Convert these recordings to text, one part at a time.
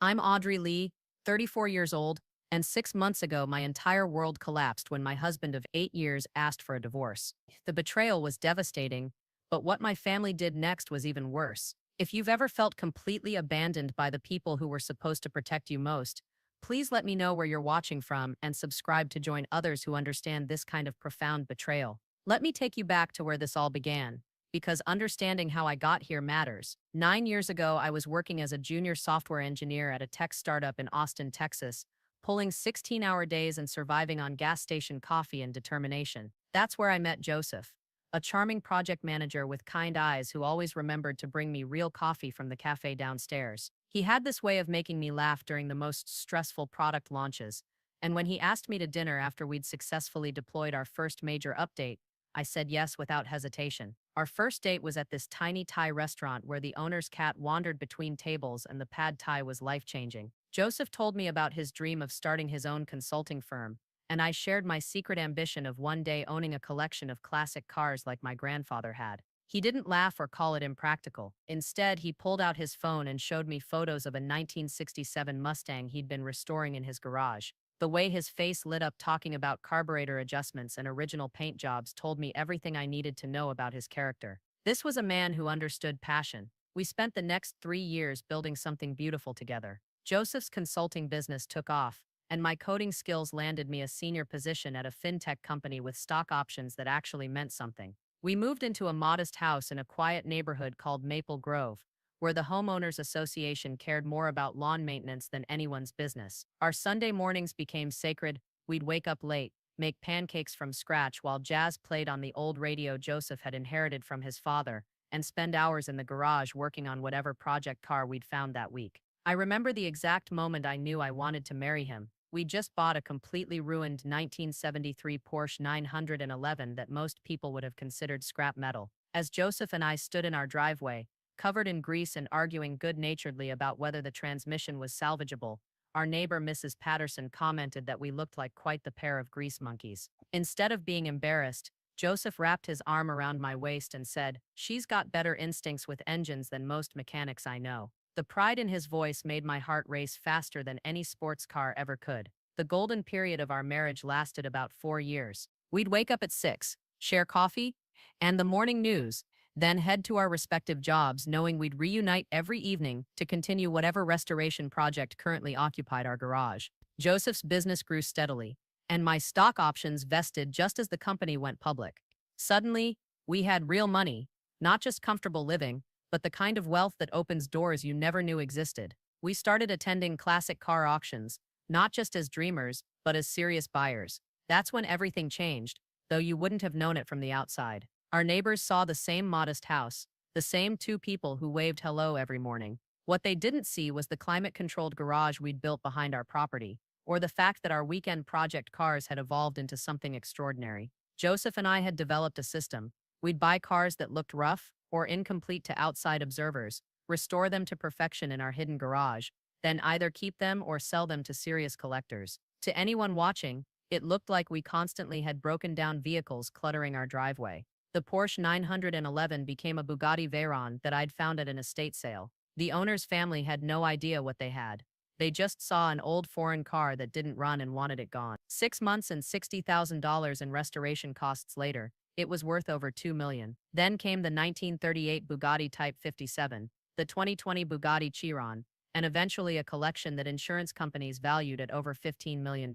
I'm Audrey Lee, 34 years old, and 6 months ago my entire world collapsed when my husband of 8 years asked for a divorce. The betrayal was devastating, but what my family did next was even worse. If you've ever felt completely abandoned by the people who were supposed to protect you most, please let me know where you're watching from and subscribe to join others who understand this kind of profound betrayal. Let me take you back to where this all began, because understanding how I got here matters. 9 years ago, I was working as a junior software engineer at a tech startup in Austin, Texas, pulling 16-hour days and surviving on gas station coffee and determination. That's where I met Joseph, a charming project manager with kind eyes who always remembered to bring me real coffee from the cafe downstairs. He had this way of making me laugh during the most stressful product launches, and when he asked me to dinner after we'd successfully deployed our first major update, I said yes without hesitation. Our first date was at this tiny Thai restaurant where the owner's cat wandered between tables and the pad Thai was life-changing. Joseph told me about his dream of starting his own consulting firm, and I shared my secret ambition of one day owning a collection of classic cars like my grandfather had. He didn't laugh or call it impractical. Instead, he pulled out his phone and showed me photos of a 1967 Mustang he'd been restoring in his garage. The way his face lit up talking about carburetor adjustments and original paint jobs told me everything I needed to know about his character. This was a man who understood passion. We spent the next 3 years building something beautiful together. Joseph's consulting business took off, and my coding skills landed me a senior position at a fintech company with stock options that actually meant something. We moved into a modest house in a quiet neighborhood called Maple Grove, where the homeowners association cared more about lawn maintenance than anyone's business. Our Sunday mornings became sacred. We'd wake up late, make pancakes from scratch while jazz played on the old radio Joseph had inherited from his father, and spend hours in the garage working on whatever project car we'd found that week. I remember the exact moment I knew I wanted to marry him. We just bought a completely ruined 1973 Porsche 911 that most people would have considered scrap metal. As Joseph and I stood in our driveway, covered in grease and arguing good-naturedly about whether the transmission was salvageable, our neighbor Mrs. Patterson commented that we looked like quite the pair of grease monkeys. Instead of being embarrassed, Joseph wrapped his arm around my waist and said, "She's got better instincts with engines than most mechanics I know." The pride in his voice made my heart race faster than any sports car ever could. The golden period of our marriage lasted about 4 years. We'd wake up at 6, share coffee and the morning news, then head to our respective jobs knowing we'd reunite every evening to continue whatever restoration project currently occupied our garage. Joseph's business grew steadily, and my stock options vested just as the company went public. Suddenly, we had real money, not just comfortable living, but the kind of wealth that opens doors you never knew existed. We started attending classic car auctions, not just as dreamers, but as serious buyers. That's when everything changed, though you wouldn't have known it from the outside. Our neighbors saw the same modest house, the same two people who waved hello every morning. What they didn't see was the climate-controlled garage we'd built behind our property, or the fact that our weekend project cars had evolved into something extraordinary. Joseph and I had developed a system. We'd buy cars that looked rough or incomplete to outside observers, restore them to perfection in our hidden garage, then either keep them or sell them to serious collectors. To anyone watching, it looked like we constantly had broken down vehicles cluttering our driveway. The Porsche 911 became a Bugatti Veyron that I'd found at an estate sale. The owner's family had no idea what they had. They just saw an old foreign car that didn't run and wanted it gone. 6 months and $60,000 in restoration costs later, it was worth over $2 million. Then came the 1938 Bugatti Type 57, the 2020 Bugatti Chiron, and eventually a collection that insurance companies valued at over $15 million.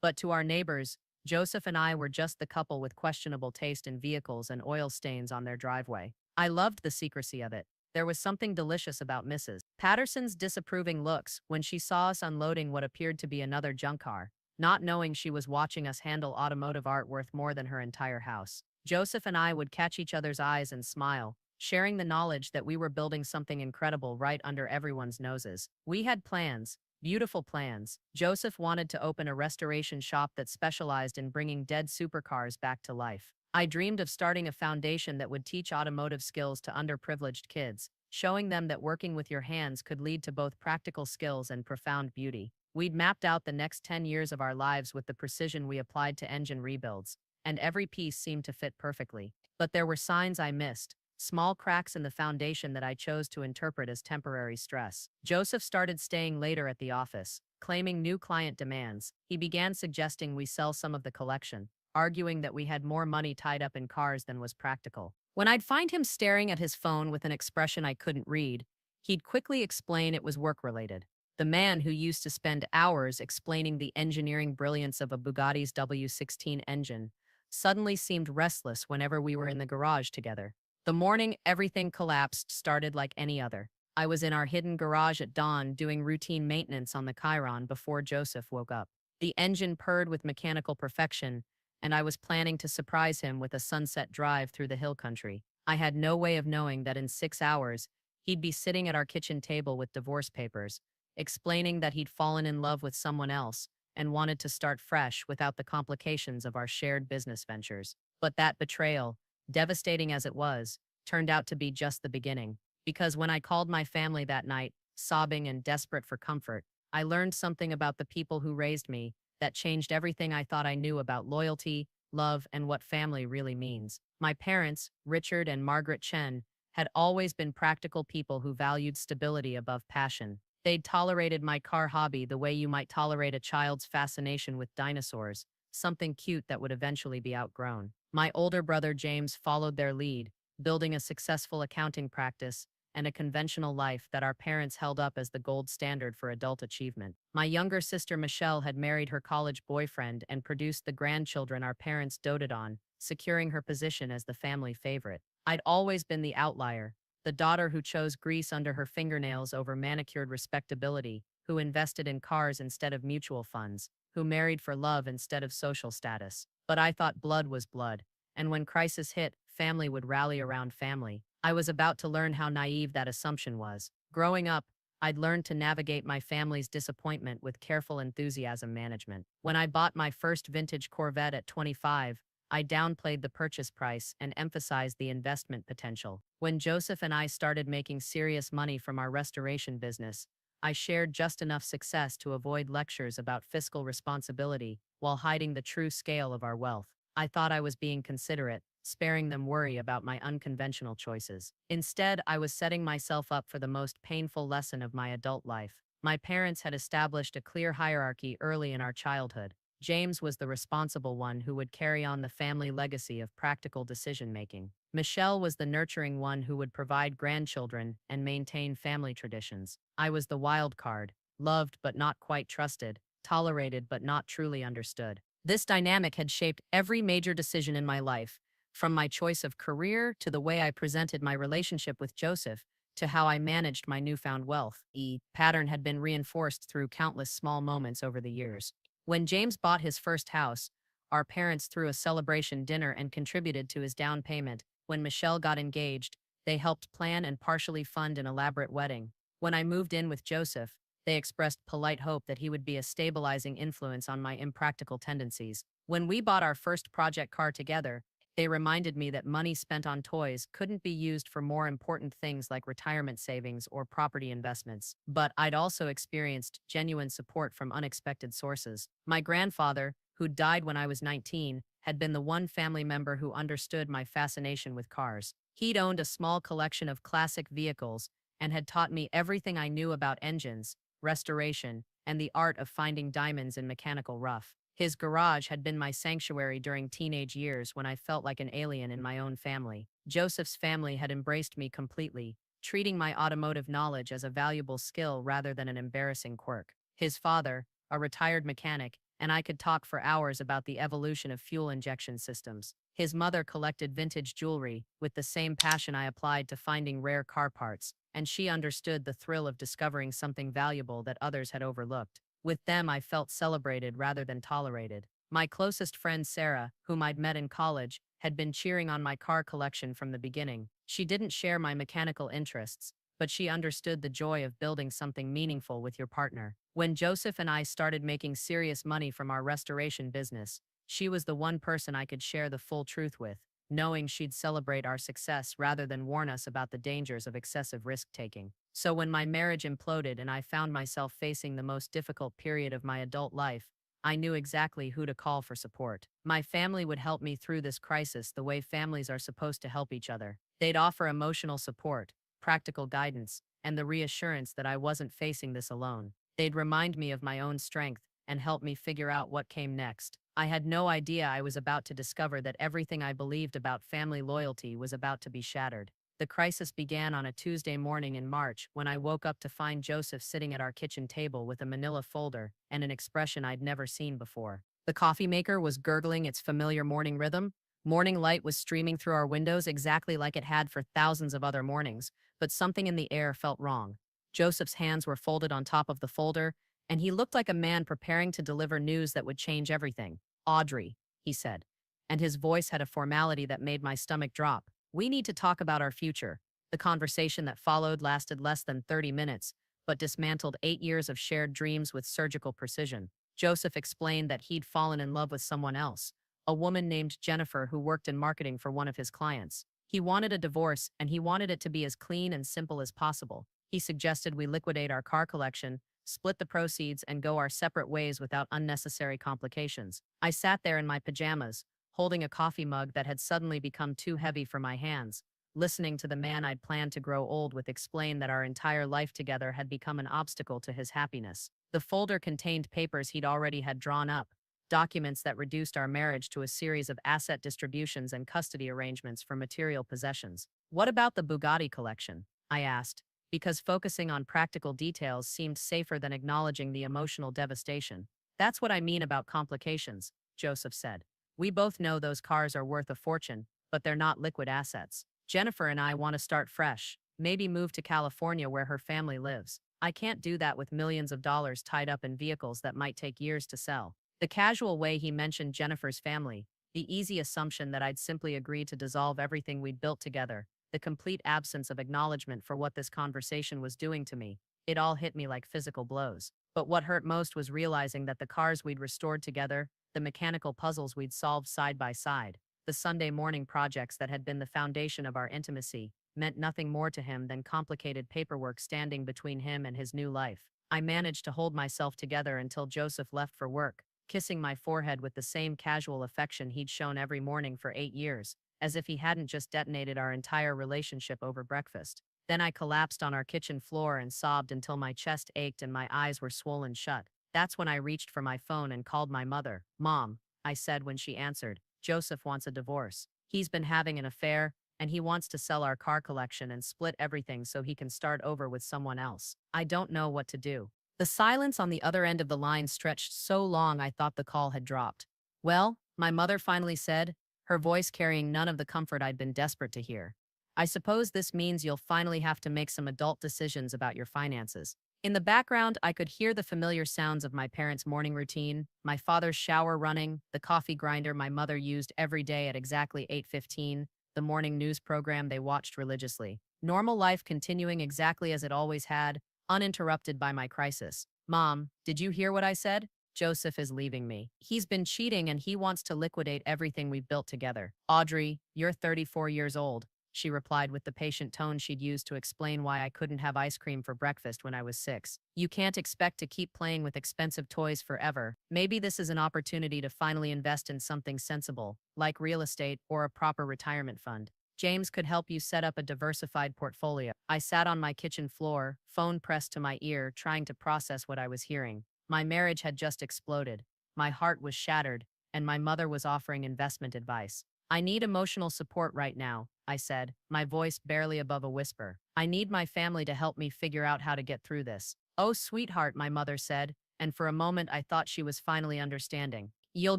But to our neighbors, Joseph and I were just the couple with questionable taste in vehicles and oil stains on their driveway. I loved the secrecy of it. There was something delicious about Mrs. Patterson's disapproving looks when she saw us unloading what appeared to be another junk car, not knowing she was watching us handle automotive art worth more than her entire house. Joseph and I would catch each other's eyes and smile, sharing the knowledge that we were building something incredible right under everyone's noses. We had plans, beautiful plans. Joseph wanted to open a restoration shop that specialized in bringing dead supercars back to life. I dreamed of starting a foundation that would teach automotive skills to underprivileged kids, showing them that working with your hands could lead to both practical skills and profound beauty. We'd mapped out the next 10 years of our lives with the precision we applied to engine rebuilds, and every piece seemed to fit perfectly. But there were signs I missed, small cracks in the foundation that I chose to interpret as temporary stress. Joseph started staying later at the office, claiming new client demands. He began suggesting we sell some of the collection, arguing that we had more money tied up in cars than was practical. When I'd find him staring at his phone with an expression I couldn't read, he'd quickly explain it was work-related. The man who used to spend hours explaining the engineering brilliance of a Bugatti's W16 engine suddenly seemed restless whenever we were in the garage together. The morning everything collapsed started like any other. I was in our hidden garage at dawn doing routine maintenance on the Chiron before Joseph woke up. The engine purred with mechanical perfection, and I was planning to surprise him with a sunset drive through the hill country. I had no way of knowing that in 6 hours, he'd be sitting at our kitchen table with divorce papers, explaining that he'd fallen in love with someone else and wanted to start fresh without the complications of our shared business ventures. But that betrayal, devastating as it was, turned out to be just the beginning. Because when I called my family that night, sobbing and desperate for comfort, I learned something about the people who raised me that changed everything I thought I knew about loyalty, love, and what family really means. My parents, Richard and Margaret Chen, had always been practical people who valued stability above passion. They'd tolerated my car hobby the way you might tolerate a child's fascination with dinosaurs, something cute that would eventually be outgrown. My older brother James followed their lead, building a successful accounting practice and a conventional life that our parents held up as the gold standard for adult achievement. My younger sister Michelle had married her college boyfriend and produced the grandchildren our parents doted on, securing her position as the family favorite. I'd always been the outlier, the daughter who chose grease under her fingernails over manicured respectability, who invested in cars instead of mutual funds, who married for love instead of social status. But I thought blood was blood, and when crisis hit, family would rally around family. I was about to learn how naive that assumption was. Growing up, I'd learned to navigate my family's disappointment with careful enthusiasm management. When I bought my first vintage Corvette at 25, I downplayed the purchase price and emphasized the investment potential. When Joseph and I started making serious money from our restoration business, I shared just enough success to avoid lectures about fiscal responsibility while hiding the true scale of our wealth. I thought I was being considerate, sparing them worry about my unconventional choices. Instead, I was setting myself up for the most painful lesson of my adult life. My parents had established a clear hierarchy early in our childhood. James was the responsible one who would carry on the family legacy of practical decision-making. Michelle was the nurturing one who would provide grandchildren and maintain family traditions. I was the wild card, loved but not quite trusted, tolerated but not truly understood. This dynamic had shaped every major decision in my life, from my choice of career to the way I presented my relationship with Joseph to how I managed my newfound wealth. The pattern had been reinforced through countless small moments over the years. When James bought his first house, our parents threw a celebration dinner and contributed to his down payment. When Michelle got engaged, they helped plan and partially fund an elaborate wedding. When I moved in with Joseph, they expressed polite hope that he would be a stabilizing influence on my impractical tendencies. When we bought our first project car together, they reminded me that money spent on toys couldn't be used for more important things like retirement savings or property investments. But I'd also experienced genuine support from unexpected sources. My grandfather, who died when I was 19, had been the one family member who understood my fascination with cars. He'd owned a small collection of classic vehicles and had taught me everything I knew about engines, restoration, and the art of finding diamonds in mechanical rough. His garage had been my sanctuary during teenage years when I felt like an alien in my own family. Joseph's family had embraced me completely, treating my automotive knowledge as a valuable skill rather than an embarrassing quirk. His father, a retired mechanic, and I could talk for hours about the evolution of fuel injection systems. His mother collected vintage jewelry with the same passion I applied to finding rare car parts, and she understood the thrill of discovering something valuable that others had overlooked. With them, I felt celebrated rather than tolerated. My closest friend, Sarah, whom I'd met in college, had been cheering on my car collection from the beginning. She didn't share my mechanical interests, but she understood the joy of building something meaningful with your partner. When Joseph and I started making serious money from our restoration business, she was the one person I could share the full truth with, knowing she'd celebrate our success rather than warn us about the dangers of excessive risk-taking. So when my marriage imploded and I found myself facing the most difficult period of my adult life, I knew exactly who to call for support. My family would help me through this crisis the way families are supposed to help each other. They'd offer emotional support, practical guidance, and the reassurance that I wasn't facing this alone. They'd remind me of my own strength and help me figure out what came next. I had no idea I was about to discover that everything I believed about family loyalty was about to be shattered. The crisis began on a Tuesday morning in March when I woke up to find Joseph sitting at our kitchen table with a manila folder and an expression I'd never seen before. The coffee maker was gurgling its familiar morning rhythm. Morning light was streaming through our windows exactly like it had for thousands of other mornings, but something in the air felt wrong. Joseph's hands were folded on top of the folder, and he looked like a man preparing to deliver news that would change everything. "Audrey," he said, and his voice had a formality that made my stomach drop. "We need to talk about our future." The conversation that followed lasted less than 30 minutes, but dismantled 8 years of shared dreams with surgical precision. Joseph explained that he'd fallen in love with someone else, a woman named Jennifer who worked in marketing for one of his clients. He wanted a divorce, and he wanted it to be as clean and simple as possible. He suggested we liquidate our car collection, split the proceeds, and go our separate ways without unnecessary complications. I sat there in my pajamas, holding a coffee mug that had suddenly become too heavy for my hands, listening to the man I'd planned to grow old with explain that our entire life together had become an obstacle to his happiness. The folder contained papers he'd already had drawn up, documents that reduced our marriage to a series of asset distributions and custody arrangements for material possessions. "What about the Bugatti collection?" I asked, because focusing on practical details seemed safer than acknowledging the emotional devastation. "That's what I mean about complications," Joseph said. "We both know those cars are worth a fortune, but they're not liquid assets. Jennifer and I want to start fresh, maybe move to California where her family lives. I can't do that with millions of dollars tied up in vehicles that might take years to sell." The casual way he mentioned Jennifer's family, the easy assumption that I'd simply agree to dissolve everything we'd built together, the complete absence of acknowledgement for what this conversation was doing to me, it all hit me like physical blows. But what hurt most was realizing that the cars we'd restored together, the mechanical puzzles we'd solved side by side, the Sunday morning projects that had been the foundation of our intimacy, meant nothing more to him than complicated paperwork standing between him and his new life. I managed to hold myself together until Joseph left for work, kissing my forehead with the same casual affection he'd shown every morning for 8 years, as if he hadn't just detonated our entire relationship over breakfast. Then I collapsed on our kitchen floor and sobbed until my chest ached and my eyes were swollen shut. That's when I reached for my phone and called my mother. "Mom," I said when she answered, "Joseph wants a divorce. He's been having an affair, and he wants to sell our car collection and split everything so he can start over with someone else. I don't know what to do." The silence on the other end of the line stretched so long I thought the call had dropped. "Well," my mother finally said, her voice carrying none of the comfort I'd been desperate to hear, "I suppose this means you'll finally have to make some adult decisions about your finances." In the background, I could hear the familiar sounds of my parents' morning routine, my father's shower running, the coffee grinder my mother used every day at exactly 8:15, the morning news program they watched religiously. Normal life continuing exactly as it always had, uninterrupted by my crisis. "Mom, did you hear what I said? Joseph is leaving me. He's been cheating and he wants to liquidate everything we've built together." "Audrey, you're 34 years old," she replied with the patient tone she'd used to explain why I couldn't have ice cream for breakfast when I was 6. "You can't expect to keep playing with expensive toys forever. Maybe this is an opportunity to finally invest in something sensible, like real estate or a proper retirement fund. James could help you set up a diversified portfolio." I sat on my kitchen floor, phone pressed to my ear, trying to process what I was hearing. My marriage had just exploded. My heart was shattered, and my mother was offering investment advice. "I need emotional support right now," I said, my voice barely above a whisper. "I need my family to help me figure out how to get through this." "Oh, sweetheart," my mother said, and for a moment I thought she was finally understanding. "You'll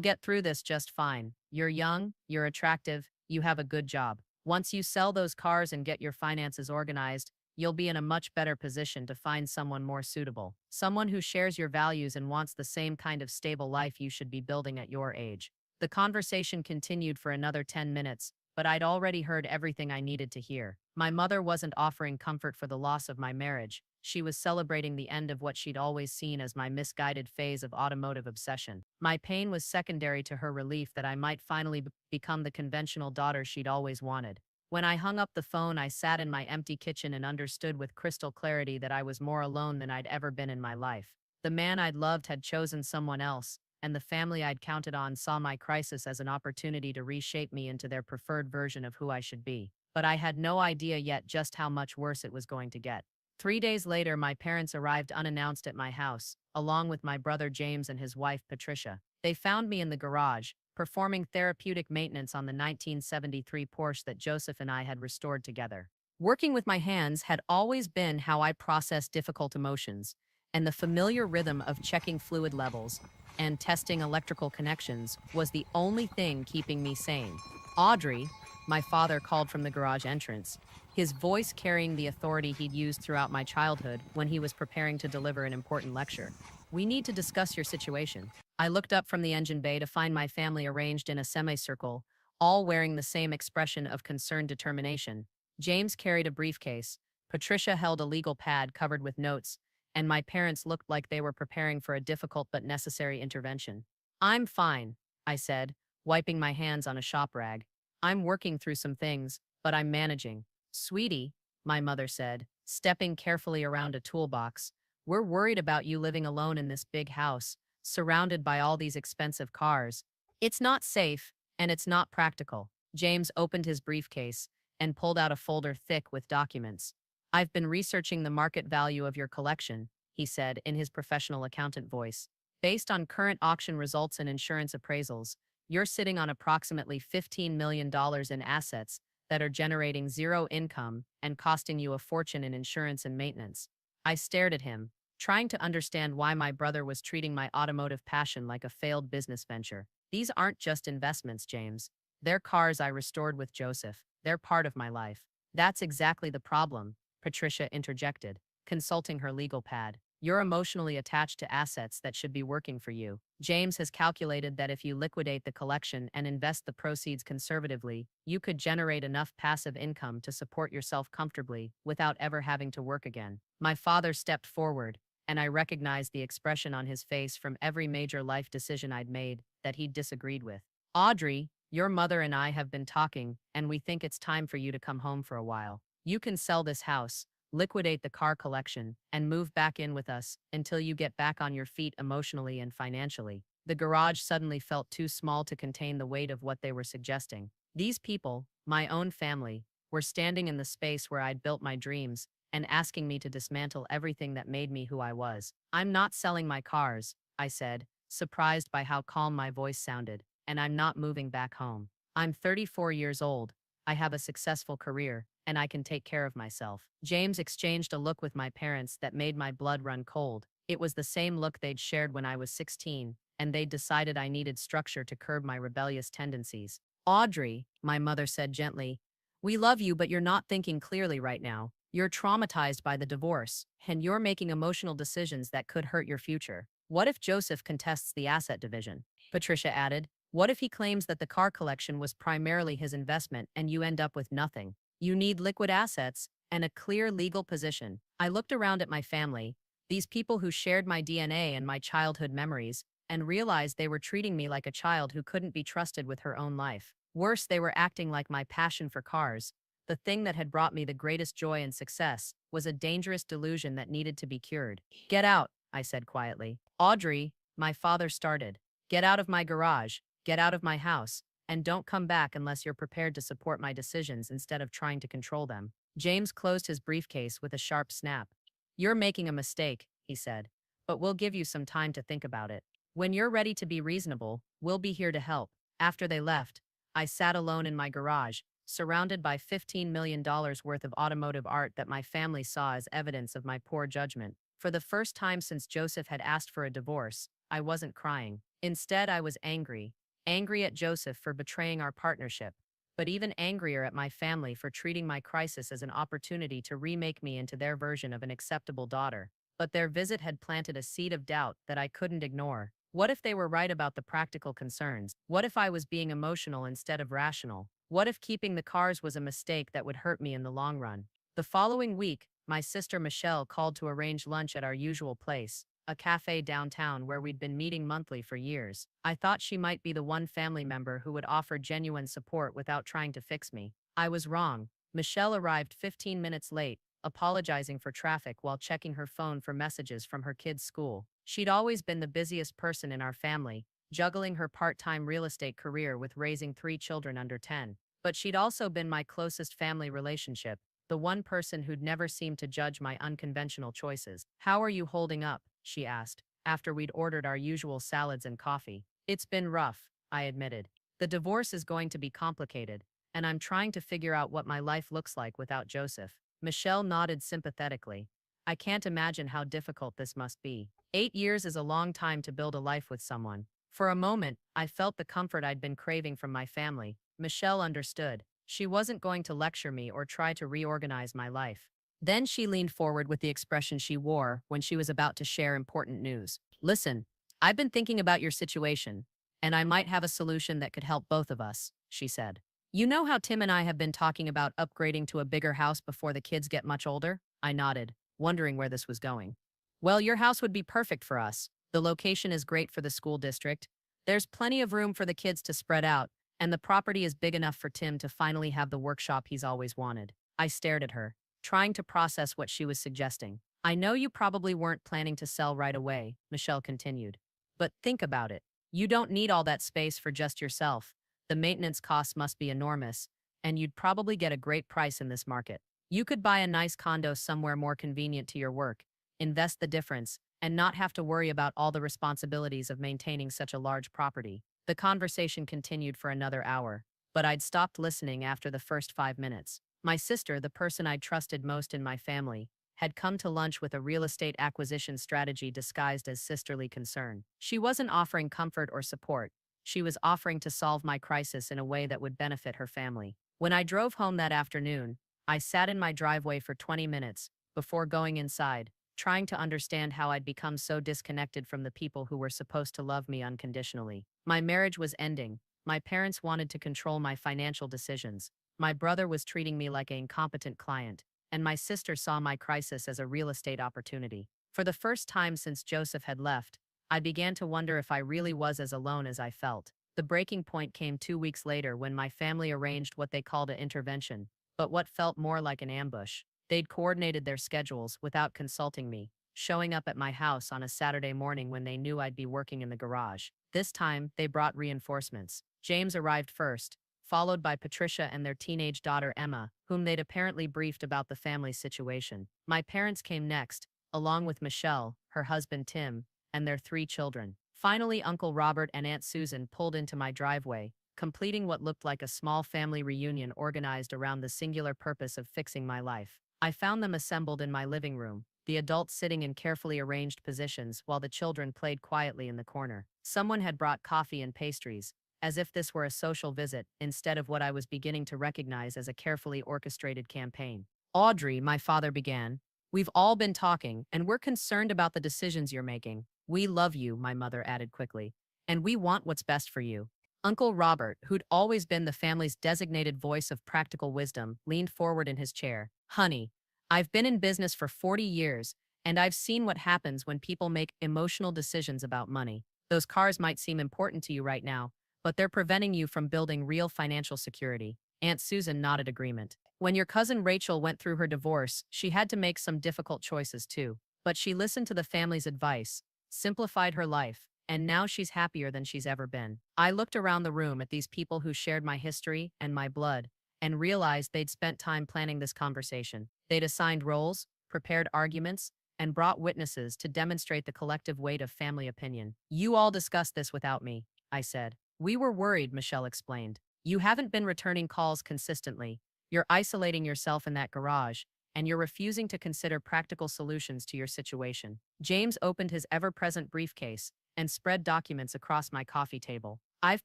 get through this just fine. You're young, you're attractive, you have a good job. Once you sell those cars and get your finances organized, you'll be in a much better position to find someone more suitable. Someone who shares your values and wants the same kind of stable life you should be building at your age." The conversation continued for another 10 minutes, but I'd already heard everything I needed to hear. My mother wasn't offering comfort for the loss of my marriage. She was celebrating the end of what she'd always seen as my misguided phase of automotive obsession. My pain was secondary to her relief that I might finally become the conventional daughter she'd always wanted. When I hung up the phone, I sat in my empty kitchen and understood with crystal clarity that I was more alone than I'd ever been in my life. The man I'd loved had chosen someone else, and the family I'd counted on saw my crisis as an opportunity to reshape me into their preferred version of who I should be. but I had no idea yet just how much worse it was going to get. 3 days later, my parents arrived unannounced at my house, along with my brother James and his wife Patricia. They found me in the garage, performing therapeutic maintenance on the 1973 Porsche that Joseph and I had restored together. Working with my hands had always been how I processed difficult emotions, and the familiar rhythm of checking fluid levels and testing electrical connections was the only thing keeping me sane. Audrey, my father called from the garage entrance, his voice carrying the authority he'd used throughout my childhood when he was preparing to deliver an important lecture. We need to discuss your situation. I looked up from the engine bay to find my family arranged in a semicircle, all wearing the same expression of concerned determination. James carried a briefcase, Patricia held a legal pad covered with notes, and my parents looked like they were preparing for a difficult but necessary intervention. "I'm fine," I said, wiping my hands on a shop rag. "I'm working through some things, but I'm managing." "Sweetie," my mother said, stepping carefully around a toolbox, "we're worried about you living alone in this big house, surrounded by all these expensive cars. It's not safe, and it's not practical." James opened his briefcase and pulled out a folder thick with documents. "I've been researching the market value of your collection," he said in his professional accountant voice. "Based on current auction results and insurance appraisals, you're sitting on approximately $15 million in assets that are generating zero income and costing you a fortune in insurance and maintenance." I stared at him, trying to understand why my brother was treating my automotive passion like a failed business venture. "These aren't just investments, James. They're cars I restored with Joseph. They're part of my life." "That's exactly the problem," Patricia interjected, consulting her legal pad. "You're emotionally attached to assets that should be working for you. James has calculated that if you liquidate the collection and invest the proceeds conservatively, you could generate enough passive income to support yourself comfortably without ever having to work again." My father stepped forward, and I recognized the expression on his face from every major life decision I'd made that he'd disagreed with. "Audrey, your mother and I have been talking, and we think it's time for you to come home for a while. You can sell this house, liquidate the car collection, and move back in with us until you get back on your feet emotionally and financially." The garage suddenly felt too small to contain the weight of what they were suggesting. These people, my own family, were standing in the space where I'd built my dreams and asking me to dismantle everything that made me who I was. "I'm not selling my cars," I said, surprised by how calm my voice sounded, "and I'm not moving back home. I'm 34 years old, I have a successful career, and I can take care of myself." James exchanged a look with my parents that made my blood run cold. It was the same look they'd shared when I was 16, and they'd decided I needed structure to curb my rebellious tendencies. "Audrey," my mother said gently, "we love you, but you're not thinking clearly right now. You're traumatized by the divorce, and you're making emotional decisions that could hurt your future. What if Joseph contests the asset division?" Patricia added. "What if he claims that the car collection was primarily his investment and you end up with nothing? You need liquid assets and a clear legal position." I looked around at my family, these people who shared my DNA and my childhood memories, and realized they were treating me like a child who couldn't be trusted with her own life. Worse, they were acting like my passion for cars, the thing that had brought me the greatest joy and success, was a dangerous delusion that needed to be cured. "Get out," I said quietly. "Audrey," my father started. "Get out of my garage, get out of my house, and don't come back unless you're prepared to support my decisions instead of trying to control them." James closed his briefcase with a sharp snap. "You're making a mistake," he said, "but we'll give you some time to think about it. When you're ready to be reasonable, we'll be here to help." After they left, I sat alone in my garage, surrounded by $15 million worth of automotive art that my family saw as evidence of my poor judgment. For the first time since Joseph had asked for a divorce, I wasn't crying. Instead, I was angry. Angry at Joseph for betraying our partnership, but even angrier at my family for treating my crisis as an opportunity to remake me into their version of an acceptable daughter. But their visit had planted a seed of doubt that I couldn't ignore. What if they were right about the practical concerns? What if I was being emotional instead of rational? What if keeping the cars was a mistake that would hurt me in the long run? The following week, my sister Michelle called to arrange lunch at our usual place, a cafe downtown where we'd been meeting monthly for years. I thought she might be the one family member who would offer genuine support without trying to fix me. I was wrong. Michelle arrived 15 minutes late, apologizing for traffic while checking her phone for messages from her kids' school. She'd always been the busiest person in our family, juggling her part-time real estate career with raising 3 children under 10. But she'd also been my closest family relationship, the one person who'd never seemed to judge my unconventional choices. "How are you holding up?" she asked, after we'd ordered our usual salads and coffee. "It's been rough," I admitted. "The divorce is going to be complicated, and I'm trying to figure out what my life looks like without Joseph." Michelle nodded sympathetically. "I can't imagine how difficult this must be. 8 years is a long time to build a life with someone." For a moment, I felt the comfort I'd been craving from my family. Michelle understood. She wasn't going to lecture me or try to reorganize my life. Then she leaned forward with the expression she wore when she was about to share important news. "Listen, I've been thinking about your situation, and I might have a solution that could help both of us," she said. "You know how Tim and I have been talking about upgrading to a bigger house before the kids get much older?" I nodded, wondering where this was going. "Well, your house would be perfect for us. The location is great for the school district. There's plenty of room for the kids to spread out, and the property is big enough for Tim to finally have the workshop he's always wanted." I stared at her, trying to process what she was suggesting. "I know you probably weren't planning to sell right away," Michelle continued. "But think about it. You don't need all that space for just yourself. The maintenance costs must be enormous, and you'd probably get a great price in this market. You could buy a nice condo somewhere more convenient to your work, invest the difference, and not have to worry about all the responsibilities of maintaining such a large property." The conversation continued for another hour, but I'd stopped listening after the first 5 minutes. My sister, the person I'd trusted most in my family, had come to lunch with a real estate acquisition strategy disguised as sisterly concern. She wasn't offering comfort or support. She was offering to solve my crisis in a way that would benefit her family. When I drove home that afternoon, I sat in my driveway for 20 minutes before going inside, trying to understand how I'd become so disconnected from the people who were supposed to love me unconditionally. My marriage was ending. My parents wanted to control my financial decisions. My brother was treating me like an incompetent client, and my sister saw my crisis as a real estate opportunity. For the first time since Joseph had left, I began to wonder if I really was as alone as I felt. The breaking point came 2 weeks later when my family arranged what they called an intervention, but what felt more like an ambush. They'd coordinated their schedules without consulting me, showing up at my house on a Saturday morning when they knew I'd be working in the garage. This time, they brought reinforcements. James arrived first, followed by Patricia and their teenage daughter Emma, whom they'd apparently briefed about the family's situation. My parents came next, along with Michelle, her husband Tim, and their 3 children. Finally, Uncle Robert and Aunt Susan pulled into my driveway, completing what looked like a small family reunion organized around the singular purpose of fixing my life. I found them assembled in my living room, the adults sitting in carefully arranged positions while the children played quietly in the corner. Someone had brought coffee and pastries, as if this were a social visit instead of what I was beginning to recognize as a carefully orchestrated campaign. "Audrey," my father began, "we've all been talking, and we're concerned about the decisions you're making. We love you," my mother added quickly, "and we want what's best for you." Uncle Robert, who'd always been the family's designated voice of practical wisdom, leaned forward in his chair. "Honey, I've been in business for 40 years, and I've seen what happens when people make emotional decisions about money. Those cars might seem important to you right now, but they're preventing you from building real financial security." Aunt Susan nodded agreement. "When your cousin Rachel went through her divorce, she had to make some difficult choices too. But she listened to the family's advice, simplified her life, and now she's happier than she's ever been." I looked around the room at these people who shared my history and my blood, and realized they'd spent time planning this conversation. They'd assigned roles, prepared arguments, and brought witnesses to demonstrate the collective weight of family opinion. "You all discussed this without me," I said. "We were worried," Michelle explained. "You haven't been returning calls consistently. You're isolating yourself in that garage, and you're refusing to consider practical solutions to your situation." James opened his ever-present briefcase and spread documents across my coffee table. "I've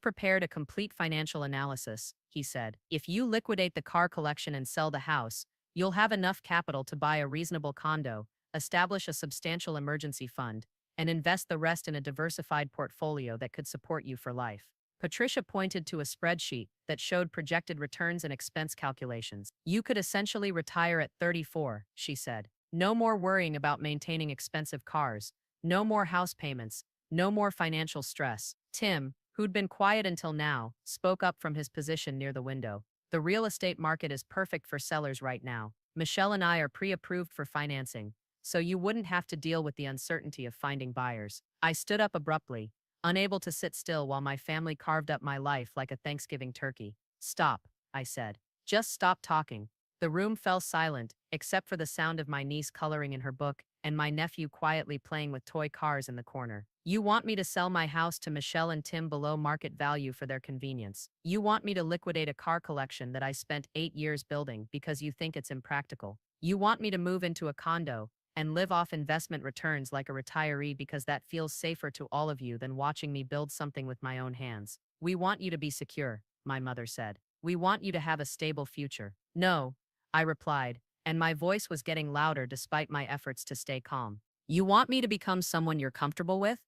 prepared a complete financial analysis," he said. "If you liquidate the car collection and sell the house, you'll have enough capital to buy a reasonable condo, establish a substantial emergency fund, and invest the rest in a diversified portfolio that could support you for life." Patricia pointed to a spreadsheet that showed projected returns and expense calculations. "You could essentially retire at 34, she said. "No more worrying about maintaining expensive cars, no more house payments, no more financial stress." Tim, who'd been quiet until now, spoke up from his position near the window. "The real estate market is perfect for sellers right now. Michelle and I are pre-approved for financing, so you wouldn't have to deal with the uncertainty of finding buyers." I stood up abruptly, unable to sit still while my family carved up my life like a Thanksgiving turkey. "Stop," I said. Just stop talking. The room fell silent, except for the sound of my niece coloring in her book and my nephew quietly playing with toy cars in the corner. You want me to sell my house to Michelle and Tim below market value for their convenience. You want me to liquidate a car collection that I spent 8 years building because you think it's impractical. You want me to move into a condo and live off investment returns like a retiree because that feels safer to all of you than watching me build something with my own hands. We want you to be secure, my mother said. We want you to have a stable future. No, I replied, and my voice was getting louder despite my efforts to stay calm. You want me to become someone you're comfortable with?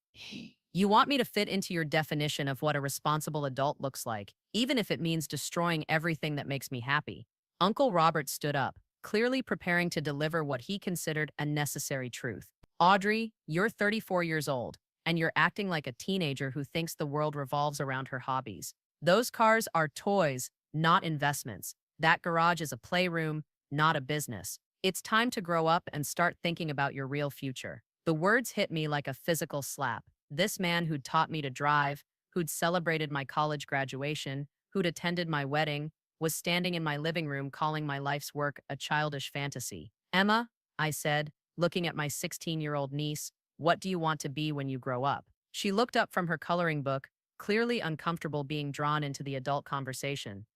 You want me to fit into your definition of what a responsible adult looks like, even if it means destroying everything that makes me happy. Uncle Robert stood up, clearly preparing to deliver what he considered a necessary truth. Audrey, you're 34 years old, and you're acting like a teenager who thinks the world revolves around her hobbies. Those cars are toys, not investments. That garage is a playroom, not a business. It's time to grow up and start thinking about your real future. The words hit me like a physical slap. This man who'd taught me to drive, who'd celebrated my college graduation, who'd attended my wedding, was standing in my living room calling my life's work a childish fantasy. Emma, I said, looking at my 16-year-old niece, what do you want to be when you grow up? She looked up from her coloring book, clearly uncomfortable being drawn into the adult conversation.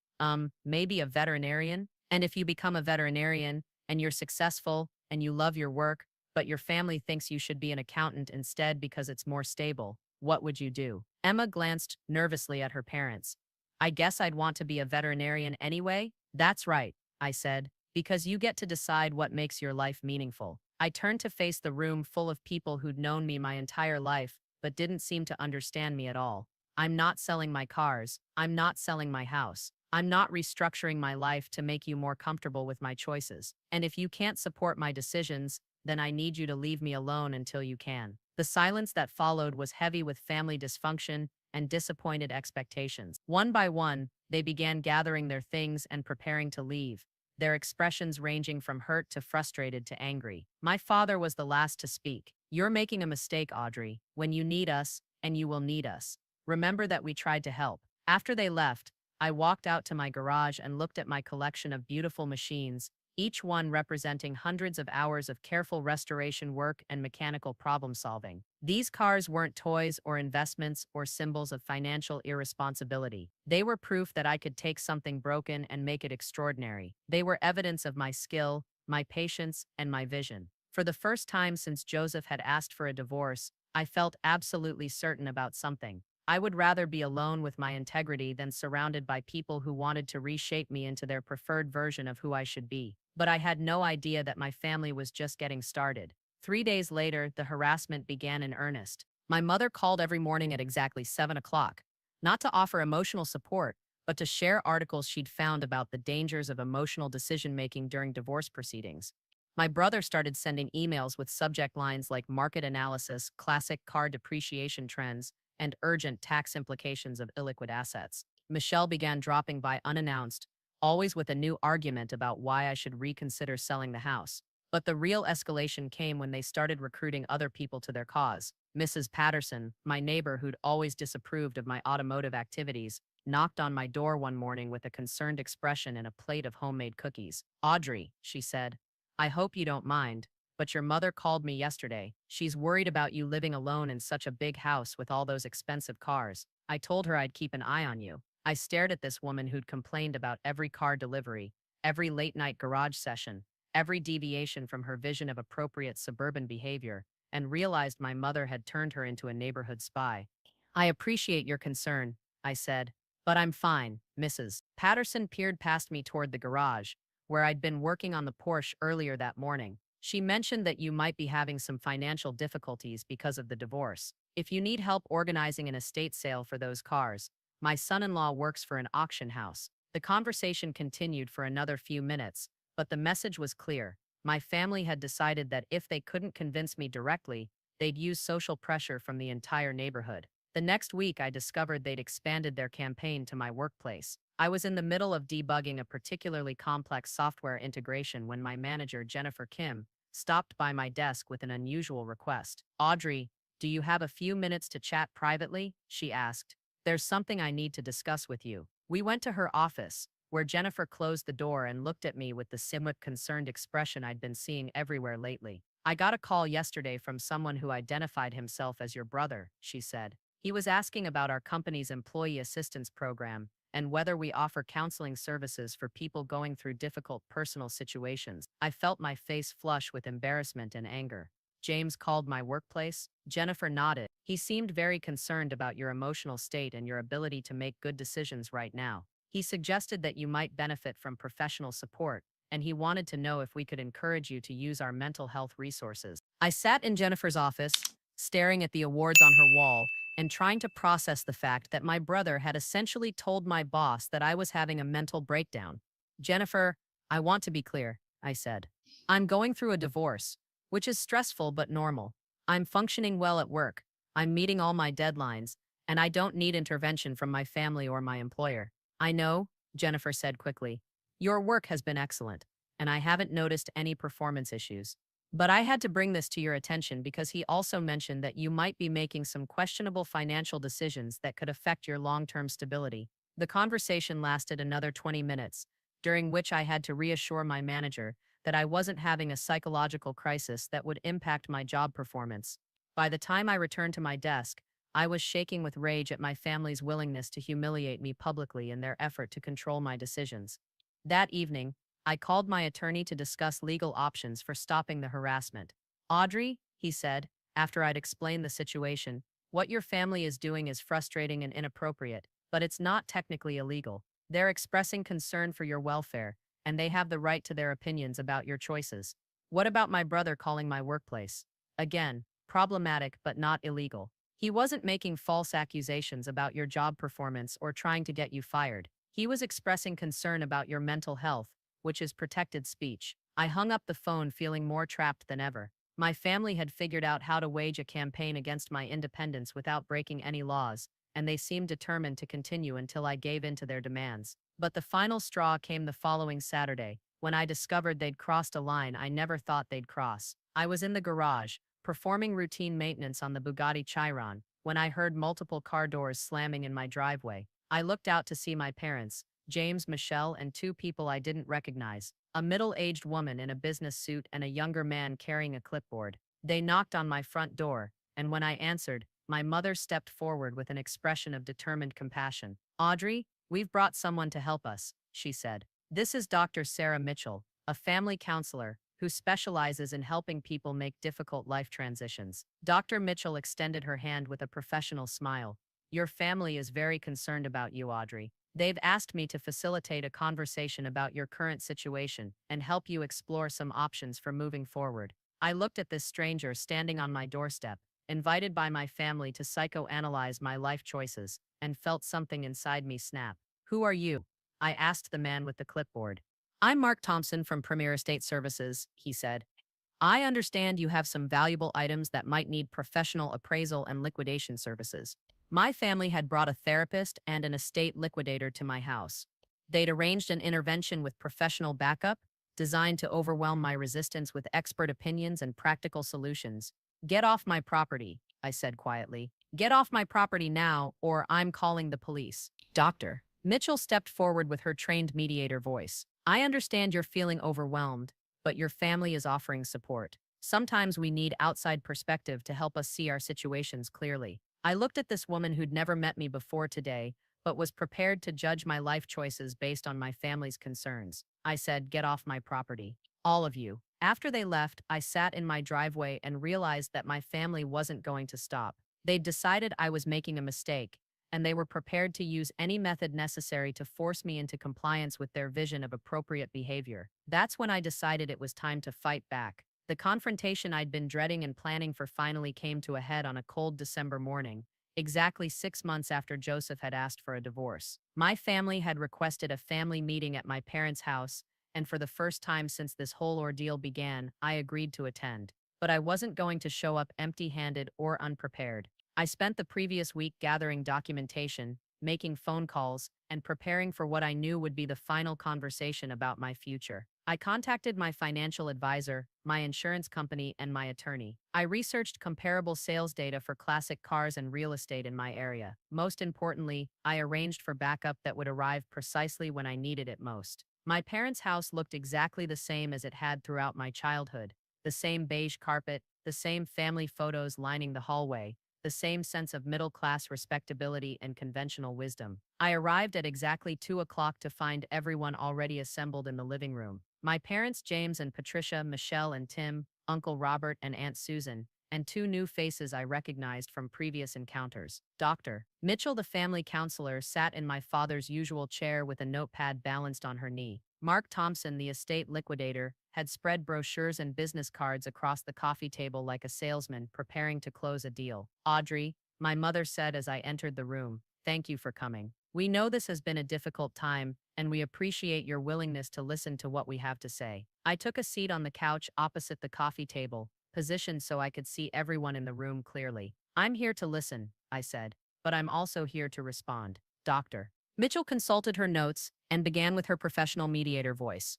Maybe a veterinarian? And if you become a veterinarian, and you're successful, and you love your work, but your family thinks you should be an accountant instead because it's more stable, what would you do? Emma glanced nervously at her parents. I guess I'd want to be a veterinarian anyway? That's right, I said, because you get to decide what makes your life meaningful. I turned to face the room full of people who'd known me my entire life, but didn't seem to understand me at all. I'm not selling my cars. I'm not selling my house. I'm not restructuring my life to make you more comfortable with my choices. And if you can't support my decisions, then I need you to leave me alone until you can. The silence that followed was heavy with family dysfunction and disappointed expectations. One by one, they began gathering their things and preparing to leave, their expressions ranging from hurt to frustrated to angry. My father was the last to speak. You're making a mistake, Audrey. When you need us, and you will need us, remember that we tried to help. After they left, I walked out to my garage and looked at my collection of beautiful machines, each one representing hundreds of hours of careful restoration work and mechanical problem solving. These cars weren't toys or investments or symbols of financial irresponsibility. They were proof that I could take something broken and make it extraordinary. They were evidence of my skill, my patience, and my vision. For the first time since Joseph had asked for a divorce, I felt absolutely certain about something. I would rather be alone with my integrity than surrounded by people who wanted to reshape me into their preferred version of who I should be. But I had no idea that my family was just getting started. 3 days later, the harassment began in earnest. My mother called every morning at exactly 7 o'clock, not to offer emotional support, but to share articles she'd found about the dangers of emotional decision-making during divorce proceedings. My brother started sending emails with subject lines like market analysis, classic car depreciation trends, and urgent tax implications of illiquid assets. Michelle began dropping by unannounced, always with a new argument about why I should reconsider selling the house. But the real escalation came when they started recruiting other people to their cause. Mrs. Patterson, my neighbor who'd always disapproved of my automotive activities, knocked on my door one morning with a concerned expression and a plate of homemade cookies. Audrey, she said, I hope you don't mind, but your mother called me yesterday. She's worried about you living alone in such a big house with all those expensive cars. I told her I'd keep an eye on you. I stared at this woman who'd complained about every car delivery, every late-night garage session, every deviation from her vision of appropriate suburban behavior, and realized my mother had turned her into a neighborhood spy. I appreciate your concern, I said, but I'm fine, Mrs. Patterson peered past me toward the garage, where I'd been working on the Porsche earlier that morning. She mentioned that you might be having some financial difficulties because of the divorce. If you need help organizing an estate sale for those cars, my son-in-law works for an auction house. The conversation continued for another few minutes, but the message was clear. My family had decided that if they couldn't convince me directly, they'd use social pressure from the entire neighborhood. The next week, I discovered they'd expanded their campaign to my workplace. I was in the middle of debugging a particularly complex software integration when my manager, Jennifer Kim, stopped by my desk with an unusual request. Audrey, do you have a few minutes to chat privately? She asked. There's something I need to discuss with you. We went to her office, where Jennifer closed the door and looked at me with the somewhat concerned expression I'd been seeing everywhere lately. I got a call yesterday from someone who identified himself as your brother, she said. He was asking about our company's employee assistance program and whether we offer counseling services for people going through difficult personal situations. I felt my face flush with embarrassment and anger. James called my workplace? Jennifer nodded. He seemed very concerned about your emotional state and your ability to make good decisions right now. He suggested that you might benefit from professional support, and he wanted to know if we could encourage you to use our mental health resources. I sat in Jennifer's office, staring at the awards on her wall, and trying to process the fact that my brother had essentially told my boss that I was having a mental breakdown. Jennifer, I want to be clear, I said. I'm going through a divorce, which is stressful but normal. I'm functioning well at work. I'm meeting all my deadlines, and I don't need intervention from my family or my employer. I know, Jennifer said quickly. Your work has been excellent, and I haven't noticed any performance issues. But I had to bring this to your attention because he also mentioned that you might be making some questionable financial decisions that could affect your long-term stability. The conversation lasted another 20 minutes, during which I had to reassure my manager that I wasn't having a psychological crisis that would impact my job performance. By the time I returned to my desk, I was shaking with rage at my family's willingness to humiliate me publicly in their effort to control my decisions. That evening, I called my attorney to discuss legal options for stopping the harassment. Audrey, he said, after I'd explained the situation, what your family is doing is frustrating and inappropriate, but it's not technically illegal. They're expressing concern for your welfare, and they have the right to their opinions about your choices. What about my brother calling my workplace? Again, problematic but not illegal. He wasn't making false accusations about your job performance or trying to get you fired. He was expressing concern about your mental health, which is protected speech. I hung up the phone feeling more trapped than ever. My family had figured out how to wage a campaign against my independence without breaking any laws, and they seemed determined to continue until I gave in to their demands. But the final straw came the following Saturday, when I discovered they'd crossed a line I never thought they'd cross. I was in the garage, performing routine maintenance on the Bugatti Chiron, when I heard multiple car doors slamming in my driveway. I looked out to see my parents, James, Michelle, and two people I didn't recognize, a middle-aged woman in a business suit and a younger man carrying a clipboard. They knocked on my front door, and when I answered, my mother stepped forward with an expression of determined compassion. Audrey, we've brought someone to help us, she said. This is Dr. Sarah Mitchell, a family counselor who specializes in helping people make difficult life transitions. Dr. Mitchell extended her hand with a professional smile. Your family is very concerned about you, Audrey. They've asked me to facilitate a conversation about your current situation and help you explore some options for moving forward. I looked at this stranger standing on my doorstep, invited by my family to psychoanalyze my life choices, and felt something inside me snap. Who are you? I asked the man with the clipboard. I'm Mark Thompson from Premier Estate Services, he said. I understand you have some valuable items that might need professional appraisal and liquidation services. My family had brought a therapist and an estate liquidator to my house. They'd arranged an intervention with professional backup, designed to overwhelm my resistance with expert opinions and practical solutions. Get off my property, I said quietly. Get off my property now, or I'm calling the police. Doctor. Mitchell stepped forward with her trained mediator voice. I understand you're feeling overwhelmed, but your family is offering support. Sometimes we need outside perspective to help us see our situations clearly. I looked at this woman who'd never met me before today, but was prepared to judge my life choices based on my family's concerns. I said, get off my property. All of you. After they left, I sat in my driveway and realized that my family wasn't going to stop. They'd decided I was making a mistake, and they were prepared to use any method necessary to force me into compliance with their vision of appropriate behavior. That's when I decided it was time to fight back. The confrontation I'd been dreading and planning for finally came to a head on a cold December morning, exactly 6 months after Joseph had asked for a divorce. My family had requested a family meeting at my parents' house, and for the first time since this whole ordeal began, I agreed to attend. But I wasn't going to show up empty-handed or unprepared. I spent the previous week gathering documentation, making phone calls, and preparing for what I knew would be the final conversation about my future. I contacted my financial advisor, my insurance company, and my attorney. I researched comparable sales data for classic cars and real estate in my area. Most importantly, I arranged for backup that would arrive precisely when I needed it most. My parents' house looked exactly the same as it had throughout my childhood. The same beige carpet, the same family photos lining the hallway, the same sense of middle-class respectability and conventional wisdom. I arrived at exactly 2 o'clock to find everyone already assembled in the living room. My parents, James and Patricia, Michelle and Tim, Uncle Robert and Aunt Susan, and 2 new faces I recognized from previous encounters. Dr. Mitchell, the family counselor, sat in my father's usual chair with a notepad balanced on her knee. Mark Thompson, the estate liquidator, had spread brochures and business cards across the coffee table like a salesman preparing to close a deal. Audrey, my mother said as I entered the room, "Thank you for coming. We know this has been a difficult time, and we appreciate your willingness to listen to what we have to say." I took a seat on the couch opposite the coffee table, positioned so I could see everyone in the room clearly. "I'm here to listen," I said, "but I'm also here to respond." Dr. Mitchell consulted her notes and began with her professional mediator voice.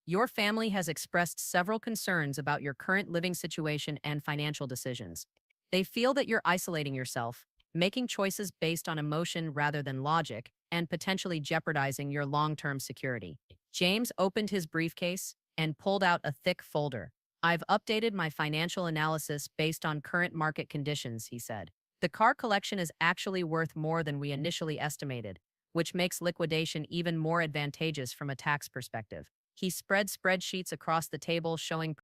"Your family has expressed several concerns about your current living situation and financial decisions. They feel that you're isolating yourself, making choices based on emotion rather than logic, and potentially jeopardizing your long-term security." James opened his briefcase and pulled out a thick folder. "I've updated my financial analysis based on current market conditions," he said. "The car collection is actually worth more than we initially estimated, which makes liquidation even more advantageous from a tax perspective." He spread spreadsheets across the table showing